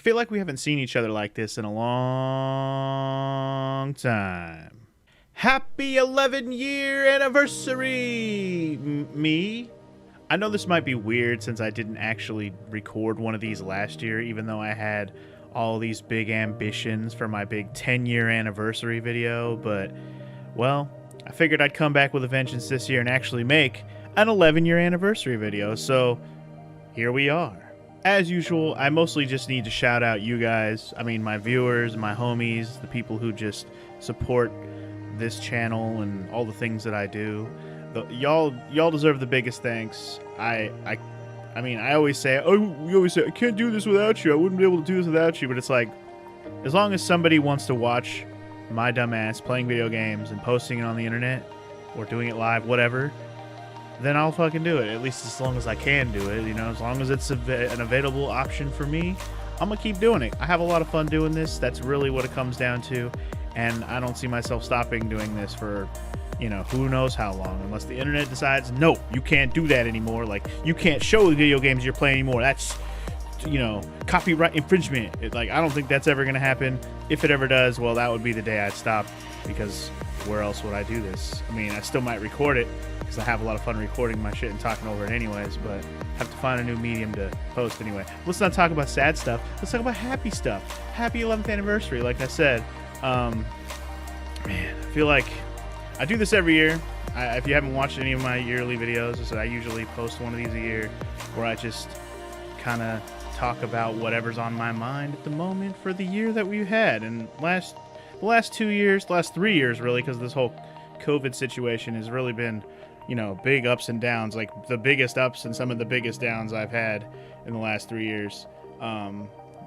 feel like we haven't seen each other like this in a long time. Happy 11-year anniversary, me. I know this might be weird since I didn't actually record one of these last year, even though I had all these big ambitions for my big 10-year anniversary video, but, well, I figured I'd come back with a vengeance this year and actually make an 11-year anniversary video, so here we are. As usual, I mostly just need to shout out you guys. I mean, my viewers, my homies, the people who just support this channel and all the things that I do. Y'all deserve the biggest thanks. I mean, I always say, we always say, I can't do this without you. I wouldn't be able to do this without you. But it's like, as long as somebody wants to watch my dumbass playing video games and posting it on the internet or doing it live, whatever, then I'll fucking do it. At least as long as I can do it, you know, as long as it's an available option for me, I'm gonna keep doing it. I have a lot of fun doing this. That's really what it comes down to. And I don't see myself stopping doing this for, you know, who knows how long, unless the internet decides, no, you can't do that anymore. Like, you can't show the video games you're playing anymore. That's, you know, copyright infringement. I don't think that's ever gonna happen. If it ever does, well, that would be the day I'd stop, because where else would I do this? I mean, I still might record it, because I have a lot of fun recording my shit and talking over it anyways, but have to find a new medium to post anyway. Let's not talk about sad stuff. Let's talk about happy stuff. Happy 11th anniversary, like I said. Man, I feel like I do this every year. If you haven't watched any of my yearly videos, I usually post one of these a year where I just kind of talk about whatever's on my mind at the moment for the year that we've had. And the last 2 years, the last 3 years really, because this whole COVID situation has really been, you know, big ups and downs, like the biggest ups and some of the biggest downs I've had in the last 3 years.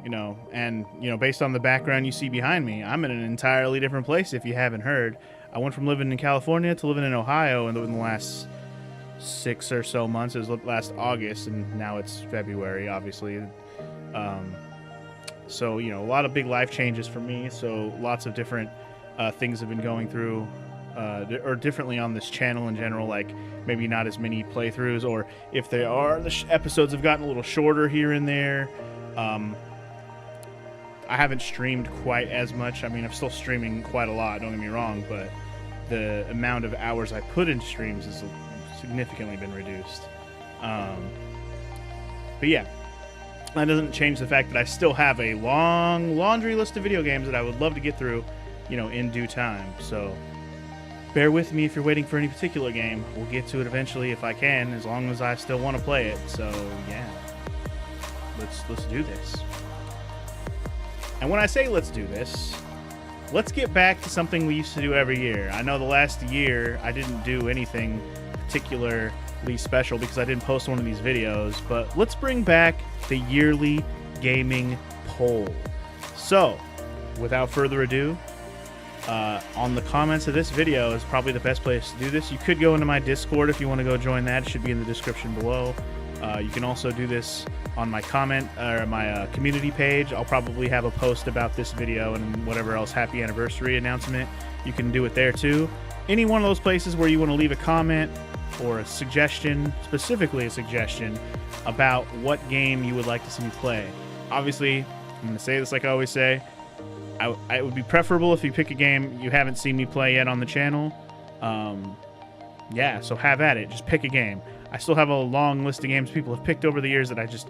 You know, and, you know, based on the background you see behind me, I'm in an entirely different place if you haven't heard. I went from living in California to living in Ohio in the last 6 or so months. It was last August, and now it's February, obviously. So, you know, a lot of big life changes for me, so lots of different things have been going through, or differently on this channel in general, like maybe not as many playthroughs, or if they are, the episodes have gotten a little shorter here and there. I haven't streamed quite as much. I mean, I'm still streaming quite a lot, don't get me wrong, but the amount of hours I put into streams has significantly been reduced. But yeah, that doesn't change the fact that I still have a long laundry list of video games that I would love to get through, you know, in due time. So bear with me if you're waiting for any particular game. We'll get to it eventually if I can, as long as I still want to play it. So yeah, let's do this. And when I say let's do this, let's get back to something we used to do every year. I know the last year I didn't do anything particularly special because I didn't post one of these videos, but let's bring back the yearly gaming poll. So, without further ado, on the comments of this video is probably the best place to do this. You could go into my Discord if you want to go join that. It should be in the description below. You can also do this on my comment or my community page. I'll probably have a post about this video and whatever else happy anniversary announcement. You can do it there too. Any one of those places where you want to leave a comment or a suggestion, specifically a suggestion about what game you would like to see me play. Obviously, I'm going to say this like I always say. It would be preferable if you pick a game you haven't seen me play yet on the channel. Yeah, so have at it. Just pick a game. I still have a long list of games people have picked over the years that I just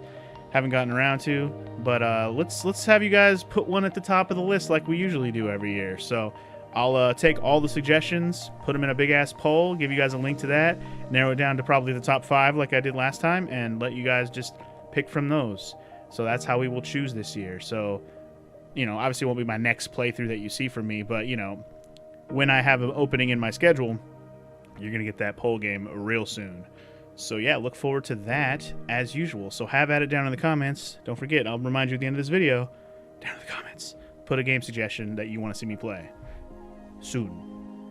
haven't gotten around to. But let's have you guys put one at the top of the list like we usually do every year. So I'll take all the suggestions, put them in a big-ass poll, give you guys a link to that, narrow it down to probably the top 5 like I did last time, and let you guys just pick from those. So that's how we will choose this year. So, you know, obviously it won't be my next playthrough that you see from me, but, you know, when I have an opening in my schedule, you're going to get that poll game real soon. So yeah, look forward to that as usual. So have at it down in the comments. Don't forget, I'll remind you at the end of this video, down in the comments, put a game suggestion that you want to see me play soon.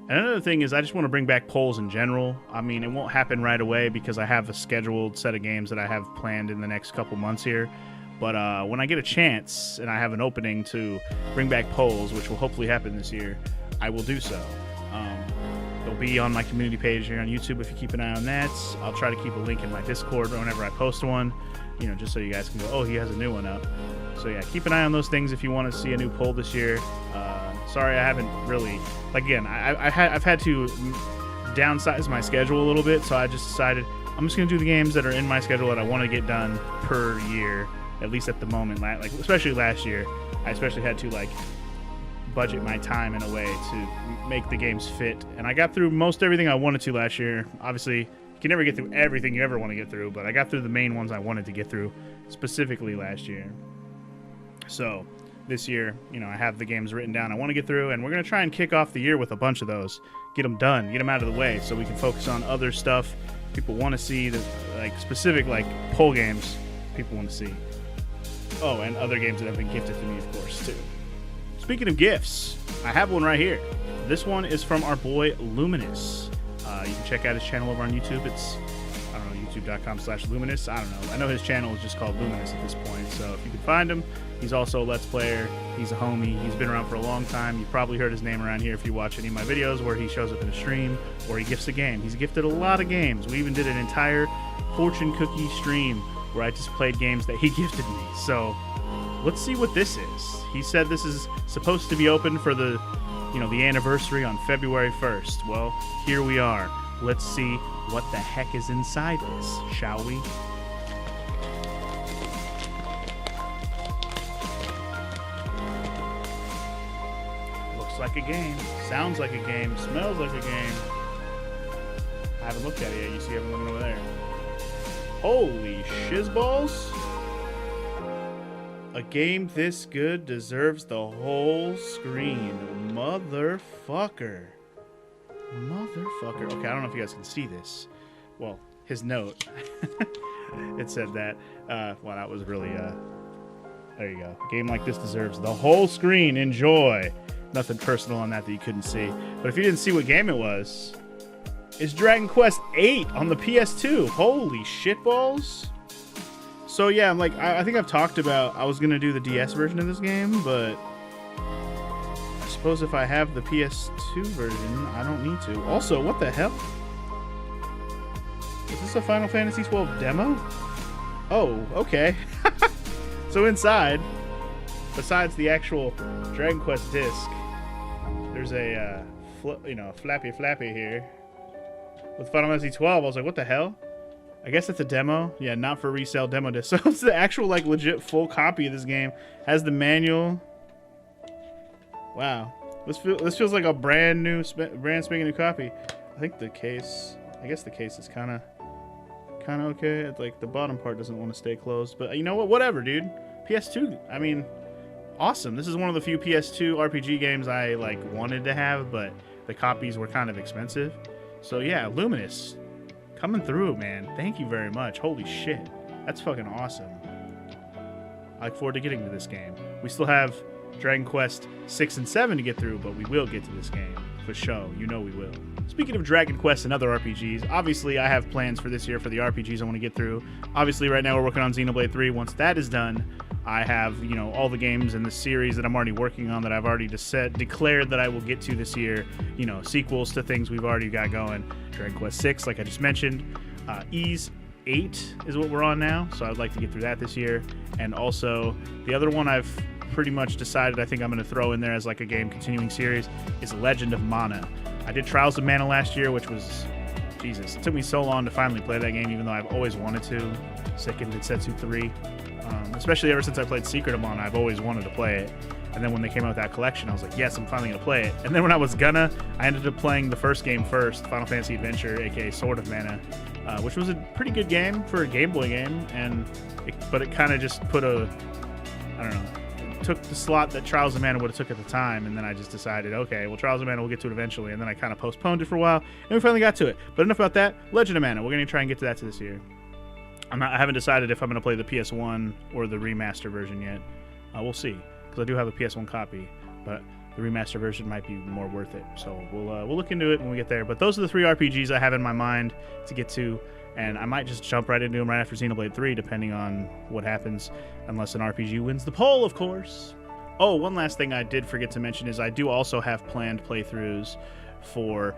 And another thing is I just want to bring back polls in general. I mean, it won't happen right away because I have a scheduled set of games that I have planned in the next couple months here. But when I get a chance and I have an opening to bring back polls, which will hopefully happen this year, I will do so. They'll be on my community page here on YouTube if you keep an eye on that. I'll try to keep a link in my Discord whenever I post one, you know, just so you guys can go, oh, he has a new one up. So yeah, keep an eye on those things if you want to see a new poll this year. Sorry, I haven't really, like, again, I've had to downsize my schedule a little bit, so I just decided I'm just going to do the games that are in my schedule that I want to get done per year, at least at the moment. Like, especially last year, I especially had to, like, budget my time in a way to make the games fit. And I got through most everything I wanted to last year. Obviously, you can never get through everything you ever want to get through, but I got through the main ones I wanted to get through specifically last year. So this year, you know, I have the games written down I want to get through, and we're going to try and kick off the year with a bunch of those. Get them done, get them out of the way so we can focus on other stuff people want to see, that, like, specific, like, poll games people want to see. Oh, and other games that have been gifted to me, of course, too. Speaking of gifts, I have one right here. This one is from our boy Luminous. You can check out his channel over on YouTube. It's, I don't know, youtube.com/Luminous. I don't know. I know his channel is just called Luminous at this point. So if you can find him, he's also a Let's Player. He's a homie. He's been around for a long time. You've probably heard his name around here if you watch any of my videos where he shows up in a stream or he gifts a game. He's gifted a lot of games. We even did an entire fortune cookie stream where I just played games that he gifted me. So let's see what this is. He said this is supposed to be open for the, you know, the anniversary on February 1st. Well, here we are. Let's see what the heck is inside this, shall we? Looks like a game. Sounds like a game. Smells like a game. I haven't looked at it yet. You see, I'm looking over there. Holy shizballs. A game this good deserves the whole screen. Motherfucker. Motherfucker. Okay, I don't know if you guys can see this. Well, his note. It said that. Well, that was really, there you go. A game like this deserves the whole screen. Enjoy. Nothing personal on that you couldn't see. But if you didn't see what game it was, it's Dragon Quest VIII on the PS2. Holy shitballs. So yeah, I'm like, I think I've talked about I was going to do the DS version of this game, but I suppose if I have the PS2 version, I don't need to. Also, what the hell? Is this a Final Fantasy XII demo? Oh, okay. So inside, besides the actual Dragon Quest disc, there's a, flappy here with Final Fantasy XII. I was like, what the hell? I guess it's a demo. Yeah, not for resale demo disc. So it's the actual, like, legit full copy of this game. Has the manual. Wow. This feels like a brand spanking new copy. I think the case, I guess the case is kind of okay. It's like the bottom part doesn't want to stay closed. But you know what? Whatever, dude. PS2, I mean, awesome. This is one of the few PS2 RPG games I, like, wanted to have, but the copies were kind of expensive. So yeah, Luminous. Coming through, man. Thank you very much. Holy shit. That's fucking awesome. I look forward to getting to this game. We still have Dragon Quest 6 and 7 to get through, but we will get to this game. For sure. You know we will. Speaking of Dragon Quest and other RPGs, obviously I have plans for this year for the RPGs I want to get through. Obviously right now we're working on Xenoblade 3. Once that is done, I have, you know, all the games in the series that I'm already working on that I've already declared that I will get to this year. You know, sequels to things we've already got going. Dragon Quest 6, like I just mentioned. Ys 8 is what we're on now, so I'd like to get through that this year. And also, the other one I've pretty much decided I think I'm going to throw in there as like a game continuing series is Legend of Mana. I did Trials of Mana last year, which was, Jesus, it took me so long to finally play that game, even though I've always wanted to. Seiken Densetsu 3. Especially ever since I played Secret of Mana, I've always wanted to play it. And then when they came out with that collection, I was like, yes, I'm finally going to play it. And then when I was I ended up playing the first game first, Final Fantasy Adventure, aka Sword of Mana, which was a pretty good game for a Game Boy game. But it kind of just put I don't know, took the slot that Trials of Mana would have took at the time, and then I just decided, okay, well, Trials of Mana, we'll get to it eventually. And then I kind of postponed it for a while, and we finally got to it. But enough about that. Legend of Mana, we're going to try and get to that this year. I haven't decided if I'm going to play the PS1 or the remaster version yet. We'll see, because I do have a PS1 copy, but the remaster version might be more worth it. So we'll look into it when we get there. But those are the 3 RPGs I have in my mind to get to, and I might just jump right into them right after Xenoblade 3, depending on what happens, unless an RPG wins the poll, of course. Oh, one last thing I did forget to mention is I do also have planned playthroughs for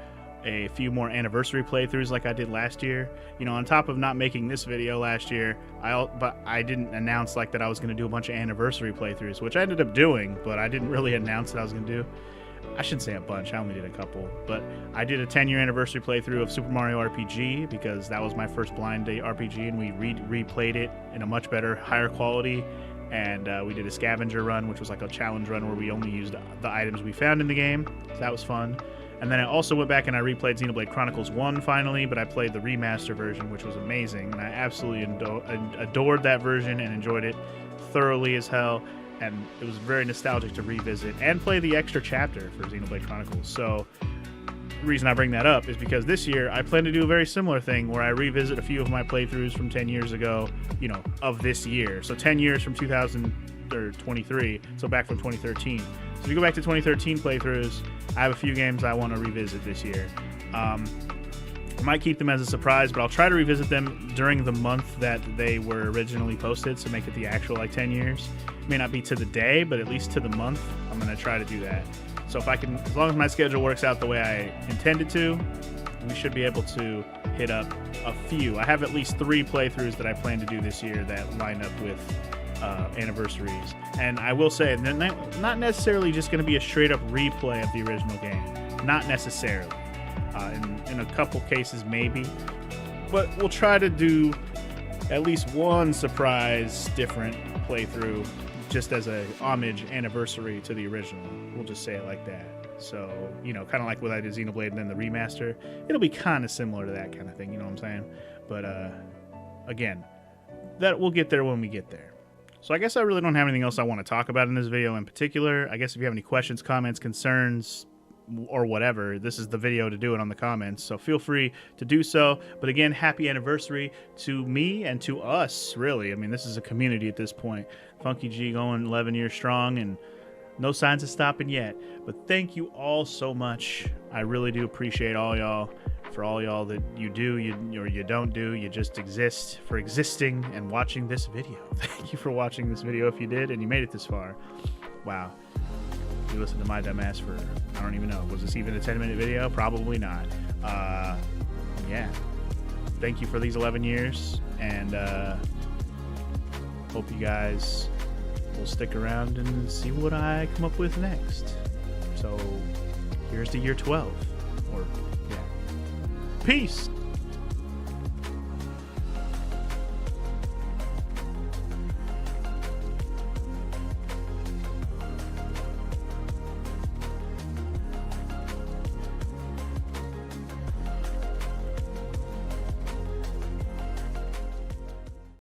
a few more anniversary playthroughs like I did last year. You know, on top of not making this video last year, but I didn't announce like that I was going to do a bunch of anniversary playthroughs, which I ended up doing, but I didn't really announce that I was going to do. I shouldn't say a bunch, I only did a couple, but I did a 10-year anniversary playthrough of Super Mario RPG because that was my first blind date RPG, and we replayed it in a much better, higher quality. And we did a scavenger run, which was like a challenge run where we only used the items we found in the game. So that was fun. And then I also went back and I replayed Xenoblade Chronicles 1 finally, but I played the remaster version, which was amazing. And I absolutely adored that version and enjoyed it thoroughly as hell. And it was very nostalgic to revisit and play the extra chapter for Xenoblade Chronicles. So the reason I bring that up is because this year I plan to do a very similar thing where I revisit a few of my playthroughs from 10 years ago, you know, of this year. So 10 years from 2023, so back from 2013. So if you go back to 2013 playthroughs, I have a few games I want to revisit this year. I might keep them as a surprise, but I'll try to revisit them during the month that they were originally posted, so make it the actual like 10 years. It may not be to the day, but at least to the month. I'm going to try to do that. So if I can, as long as my schedule works out the way I intended to, we should be able to hit up a few. I have at least 3 playthroughs that I plan to do this year that line up with anniversaries. And I will say, they're not necessarily just going to be a straight up replay of the original game. Not necessarily. In a couple cases, maybe. But we'll try to do at least one surprise different playthrough just as a homage anniversary to the original. We'll just say it like that. So, you know, kind of like what I did Xenoblade and then the remaster. It'll be kind of similar to that kind of thing, you know what I'm saying? But, again, that we'll get there when we get there. So I guess I really don't have anything else I want to talk about in this video in particular. I guess if you have any questions, comments, concerns, or whatever, this is the video to do it on the comments, so feel free to do so. But again, happy anniversary to me and to us, really. I mean, this is a community at this point. Funky G going 11 years strong and no signs of stopping yet. But thank you all so much. I really do appreciate all y'all, for all y'all that you do, or you don't do, you just exist, for existing and watching this video. Thank you for watching this video if you did and you made it this far. Wow. You listened to my dumb ass for, I don't even know, was this even a 10-minute video? Probably not. Yeah. Thank you for these 11 years, and hope you guys will stick around and see what I come up with next. So, here's to year 12. Or, yeah. Peace!